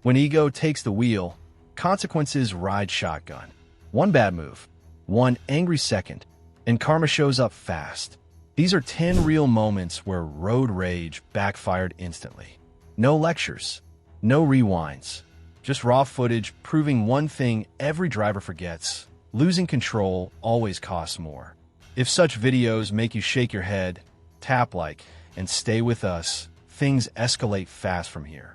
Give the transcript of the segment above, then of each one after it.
When ego takes the wheel, consequences ride shotgun. One bad move, one angry second, and karma shows up fast. These are 10 real moments where road rage backfired instantly. No lectures, no rewinds, just raw footage proving one thing every driver forgets: losing control always costs more. If such videos make you shake your head, tap like, and stay with us. Things escalate fast from here.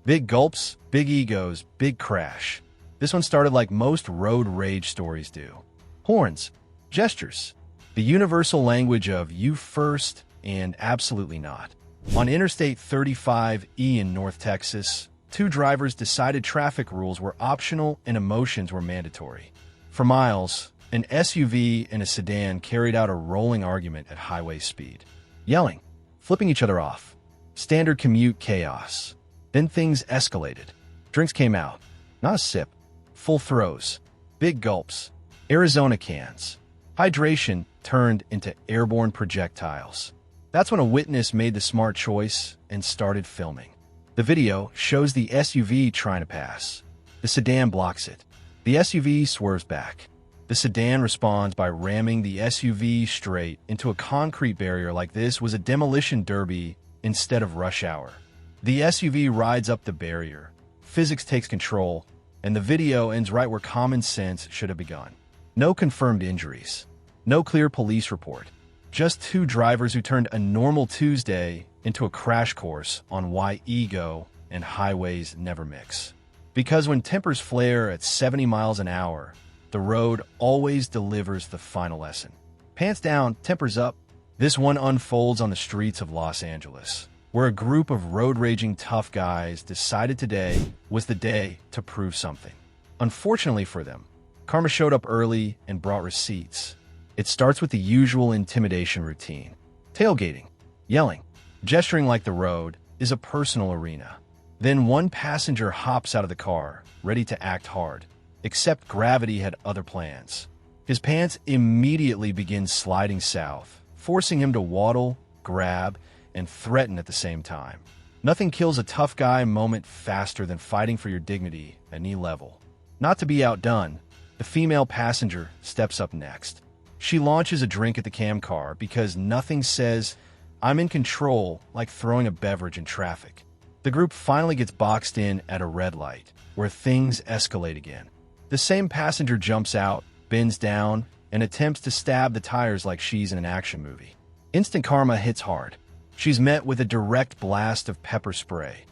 Big gulps, big egos, big crash. This one started like most road rage stories do. Horns, gestures, the universal language of you first and absolutely not. On Interstate 35E in North Texas, two drivers decided traffic rules were optional and emotions were mandatory. For miles, an SUV and a sedan carried out a rolling argument at highway speed. Yelling, flipping each other off. Standard commute chaos. Then things escalated. Drinks came out. Not a sip. Full throws. Big gulps. Arizona cans. Hydration turned into airborne projectiles. That's when a witness made the smart choice and started filming. The video shows the SUV trying to pass. The sedan blocks it. The SUV swerves back. The sedan responds by ramming the SUV straight into a concrete barrier like this was a demolition derby instead of rush hour. The SUV rides up the barrier, physics takes control, and the video ends right where common sense should have begun. No confirmed injuries, no clear police report, just two drivers who turned a normal Tuesday into a crash course on why ego and highways never mix. Because when tempers flare at 70 miles an hour, the road always delivers the final lesson. Pants down, tempers up. This one unfolds on the streets of Los Angeles, where a group of road-raging tough guys decided today was the day to prove something. Unfortunately for them, karma showed up early and brought receipts. It starts with the usual intimidation routine. Tailgating, yelling, gesturing like the road is a personal arena. Then one passenger hops out of the car, ready to act hard, except gravity had other plans. His pants immediately begin sliding south, forcing him to waddle, grab, and threaten at the same time. Nothing kills a tough guy moment faster than fighting for your dignity at any level. Not to be outdone, the female passenger steps up next. She launches a drink at the cam car because nothing says, "I'm in control," like throwing a beverage in traffic. The group finally gets boxed in at a red light, where things escalate again. The same passenger jumps out, bends down, and attempts to stab the tires like she's in an action movie. Instant karma hits hard. She's met with a direct blast of pepper spray,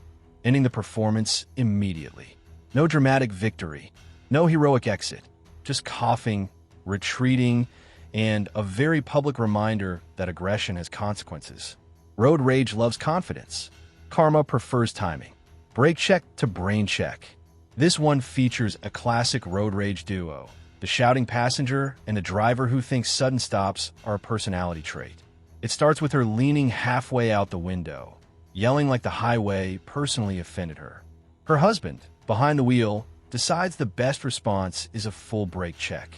ending the performance immediately. No dramatic victory, no heroic exit, just coughing, retreating, and a very public reminder that aggression has consequences. Road rage loves confidence. Karma prefers timing. Brake check to brain check. This one features a classic road rage duo, the shouting passenger and the driver who thinks sudden stops are a personality trait. It starts with her leaning halfway out the window, yelling like the highway personally offended her. Her husband, behind the wheel, decides the best response is a full brake check.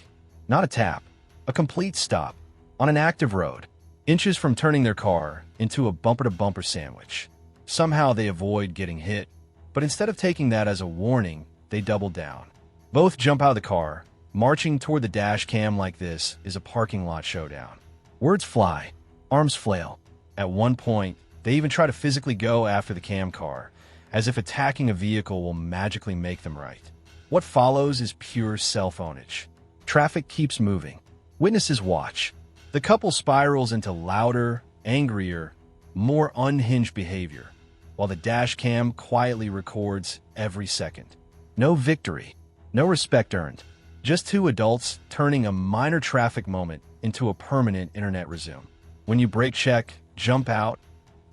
Not a tap, a complete stop, on an active road, inches from turning their car into a bumper-to-bumper sandwich. Somehow they avoid getting hit, but instead of taking that as a warning, they double down. Both jump out of the car. Marching toward the dash cam like this is a parking lot showdown. Words fly. Arms flail. At one point, they even try to physically go after the cam car, as if attacking a vehicle will magically make them right. What follows is pure self-ownage. Traffic keeps moving. Witnesses watch. The couple spirals into louder, angrier, more unhinged behavior, while the dash cam quietly records every second. No victory, no respect earned. Just two adults turning a minor traffic moment into a permanent internet resume. When you brake check, jump out,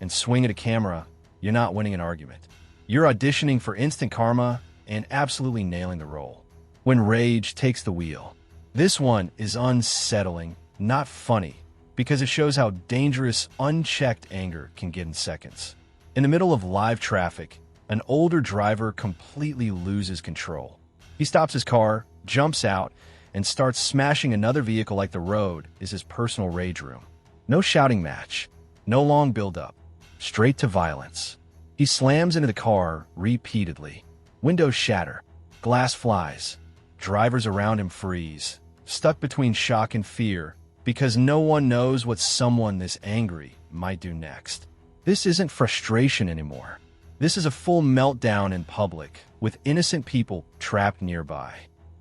and swing at a camera, you're not winning an argument. You're auditioning for instant karma and absolutely nailing the role. When rage takes the wheel. This one is unsettling, not funny, because it shows how dangerous unchecked anger can get in seconds. In the middle of live traffic, an older driver completely loses control. He stops his car, jumps out, and starts smashing another vehicle like the road is his personal rage room. No shouting match, No long build-up. Straight to violence. He slams into the car repeatedly. Windows shatter. Glass flies. Drivers around him freeze, stuck between shock and fear, because no one knows what someone this angry might do next. This isn't frustration anymore. This is a full meltdown in public, with innocent people trapped nearby.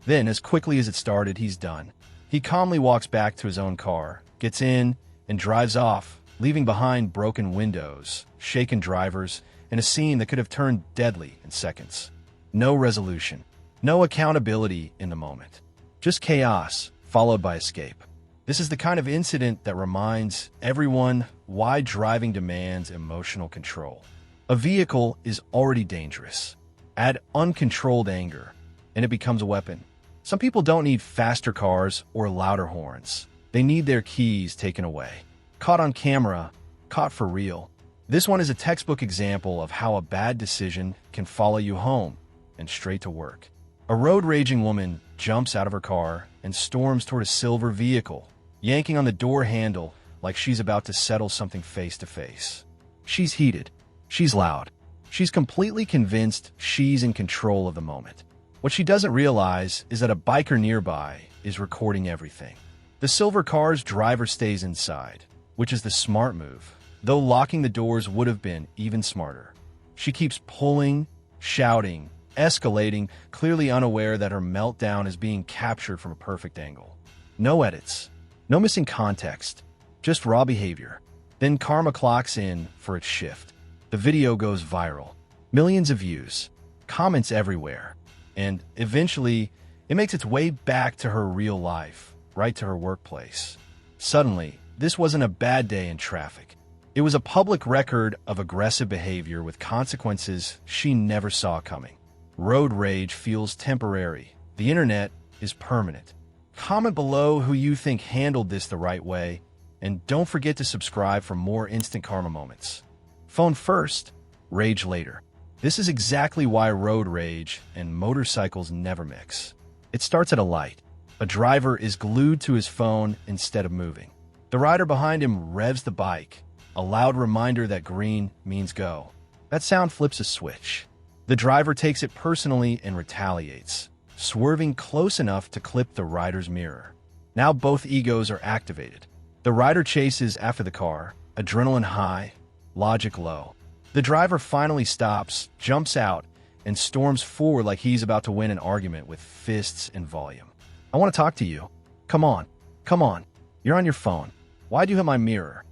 Then, as quickly as it started, he's done. He calmly walks back to his own car, gets in, and drives off, leaving behind broken windows, shaken drivers, and a scene that could have turned deadly in seconds. No resolution. No accountability in the moment. Just chaos, followed by escape. This is the kind of incident that reminds everyone why driving demands emotional control. A vehicle is already dangerous. Add uncontrolled anger, and it becomes a weapon. Some people don't need faster cars or louder horns. They need their keys taken away. Caught on camera, caught for real. This one is a textbook example of how a bad decision can follow you home and straight to work. A road-raging woman jumps out of her car and storms toward a silver vehicle, yanking on the door handle like she's about to settle something face-to-face. She's heated. She's loud. She's completely convinced she's in control of the moment. What she doesn't realize is that a biker nearby is recording everything. The silver car's driver stays inside, which is the smart move, though locking the doors would have been even smarter. She keeps pulling, shouting, escalating, clearly unaware that her meltdown is being captured from a perfect angle. No edits, no missing context, just raw behavior. Then karma clocks in for its shift. The video goes viral. Millions of views, comments everywhere, and eventually it makes its way back to her real life, right to her workplace. Suddenly, this wasn't a bad day in traffic. It was a public record of aggressive behavior with consequences she never saw coming. Road rage feels temporary. The internet is permanent. Comment below who you think handled this the right way, and don't forget to subscribe for more instant karma moments. Phone first, rage later. This is exactly why road rage and motorcycles never mix. It starts at a light. A driver is glued to his phone instead of moving. The rider behind him revs the bike, a loud reminder that green means go. That sound flips a switch. The driver takes it personally and retaliates, swerving close enough to clip the rider's mirror. Now both egos are activated. The rider chases after the car, adrenaline high, logic low. The driver finally stops, jumps out, and storms forward like he's about to win an argument with fists and volume. I want to talk to you. Come on. Come on. You're on your phone. Why'd you hit my mirror?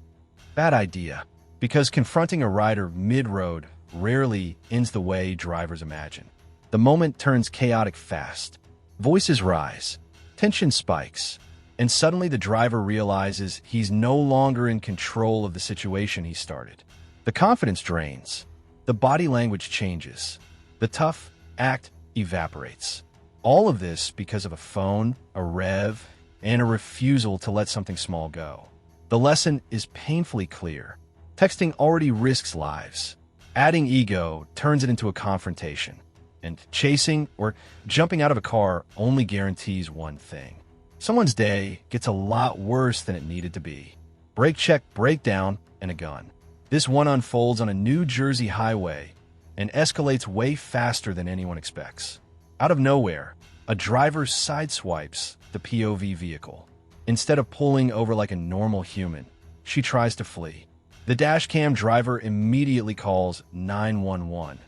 Bad idea. Because confronting a rider mid-road rarely ends the way drivers imagine. The moment turns chaotic fast. Voices rise. Tension spikes. And suddenly the driver realizes he's no longer in control of the situation he started. The confidence drains. The body language changes. The tough act evaporates. All of this because of a phone, a rev, and a refusal to let something small go. The lesson is painfully clear. Texting already risks lives. Adding ego turns it into a confrontation. And chasing or jumping out of a car only guarantees one thing. Someone's day gets a lot worse than it needed to be. Brake check, breakdown, and a gun. This one unfolds on a New Jersey highway and escalates way faster than anyone expects. Out of nowhere, a driver sideswipes the POV vehicle. Instead of pulling over like a normal human, she tries to flee. The dashcam driver immediately calls 911,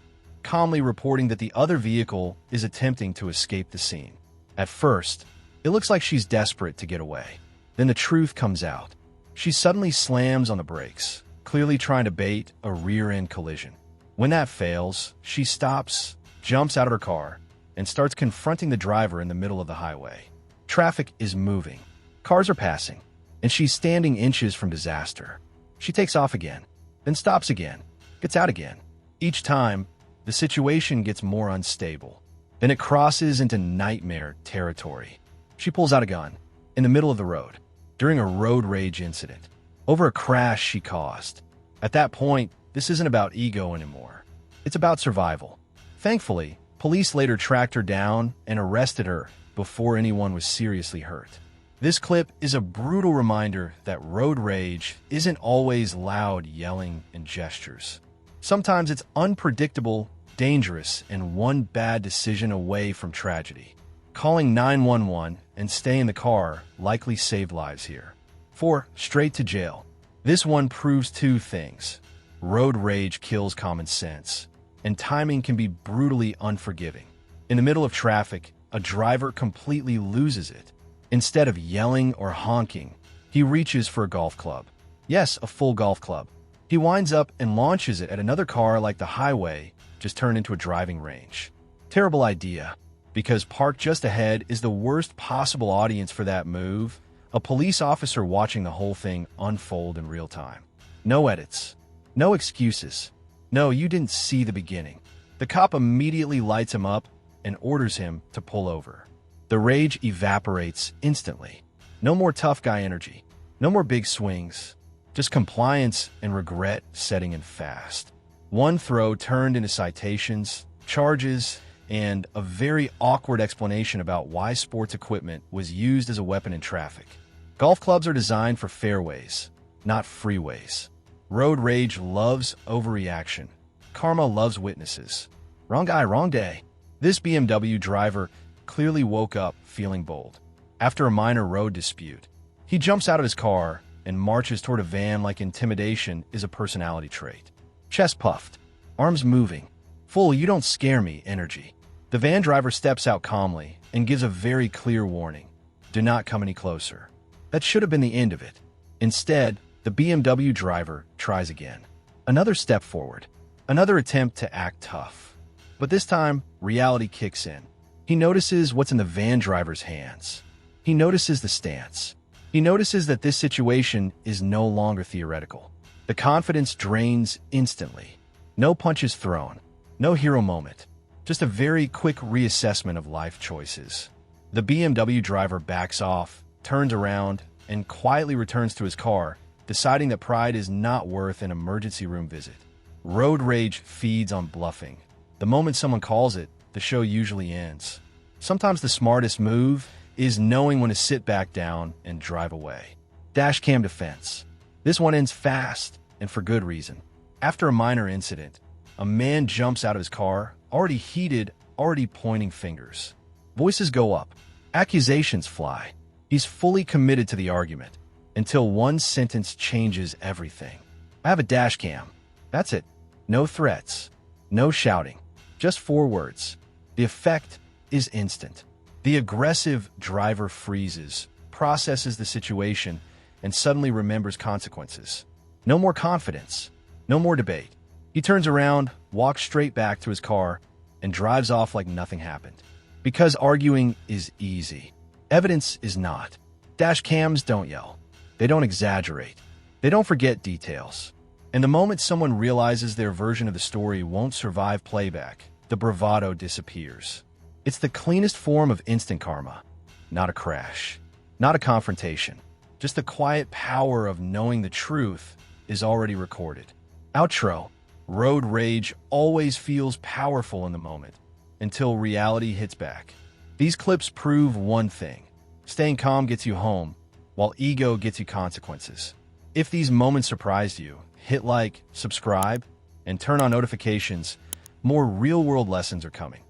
calmly reporting that the other vehicle is attempting to escape the scene. At first, it looks like she's desperate to get away. Then the truth comes out. She suddenly slams on the brakes, clearly trying to bait a rear-end collision. When that fails, she stops, jumps out of her car, and starts confronting the driver in the middle of the highway. Traffic is moving. Cars are passing, and she's standing inches from disaster. She takes off again, then stops again, gets out again. Each time, the situation gets more unstable. Then it crosses into nightmare territory. She pulls out a gun in the middle of the road during a road rage incident over a crash she caused. At that point, this isn't about ego anymore. It's about survival. Thankfully, police later tracked her down and arrested her before anyone was seriously hurt. This clip is a brutal reminder that road rage isn't always loud yelling and gestures. Sometimes it's unpredictable, dangerous, and one bad decision away from tragedy. Calling 911 and staying in the car likely saved lives here. 4. Straight to jail. This one proves two things. Road rage kills common sense, and timing can be brutally unforgiving. In the middle of traffic, a driver completely loses it. Instead of yelling or honking, he reaches for a golf club. Yes, a full golf club. He winds up and launches it at another car like the highway just turned into a driving range. Terrible idea, because parked just ahead is the worst possible audience for that move, a police officer watching the whole thing unfold in real time. No edits. No excuses. No, you didn't see the beginning. The cop immediately lights him up and orders him to pull over. The rage evaporates instantly. No more tough guy energy. No more big swings. Just compliance and regret setting in fast. One throw turned into citations, charges, and a very awkward explanation about why sports equipment was used as a weapon in traffic. Golf clubs are designed for fairways, not freeways. Road rage loves overreaction. Karma loves witnesses. Wrong guy, wrong day. This BMW driver clearly woke up feeling bold. After a minor road dispute, he jumps out of his car and marches toward a van like intimidation is a personality trait. Chest puffed, arms moving, full "you don't scare me" energy. The van driver steps out calmly and gives a very clear warning. Do not come any closer. That should have been the end of it. Instead, the BMW driver tries again. Another step forward. Another attempt to act tough. But this time, reality kicks in. He notices what's in the van driver's hands. He notices the stance. He notices that this situation is no longer theoretical. The confidence drains instantly. No punches thrown. No hero moment. Just a very quick reassessment of life choices. The BMW driver backs off, turns around, and quietly returns to his car, deciding that pride is not worth an emergency room visit. Road rage feeds on bluffing. The moment someone calls it, the show usually ends. Sometimes the smartest move is knowing when to sit back down and drive away. Dashcam defense. This one ends fast, and for good reason. After a minor incident, a man jumps out of his car, already heated, already pointing fingers. Voices go up. Accusations fly. He's fully committed to the argument, until one sentence changes everything. I have a dashcam. That's it. No threats. No shouting. Just 4 words. The effect is instant. The aggressive driver freezes, processes the situation, and suddenly remembers consequences. No more confidence. No more debate. He turns around, walks straight back to his car, and drives off like nothing happened. Because arguing is easy. Evidence is not. Dash cams don't yell. They don't exaggerate. They don't forget details. And the moment someone realizes their version of the story won't survive playback, the bravado disappears. It's the cleanest form of instant karma. Not a crash. Not a confrontation. Just the quiet power of knowing the truth is already recorded. Outro. Road rage always feels powerful in the moment, until reality hits back. These clips prove one thing. Staying calm gets you home, while ego gets you consequences. If these moments surprised you, hit like, subscribe, and turn on notifications. More real-world lessons are coming.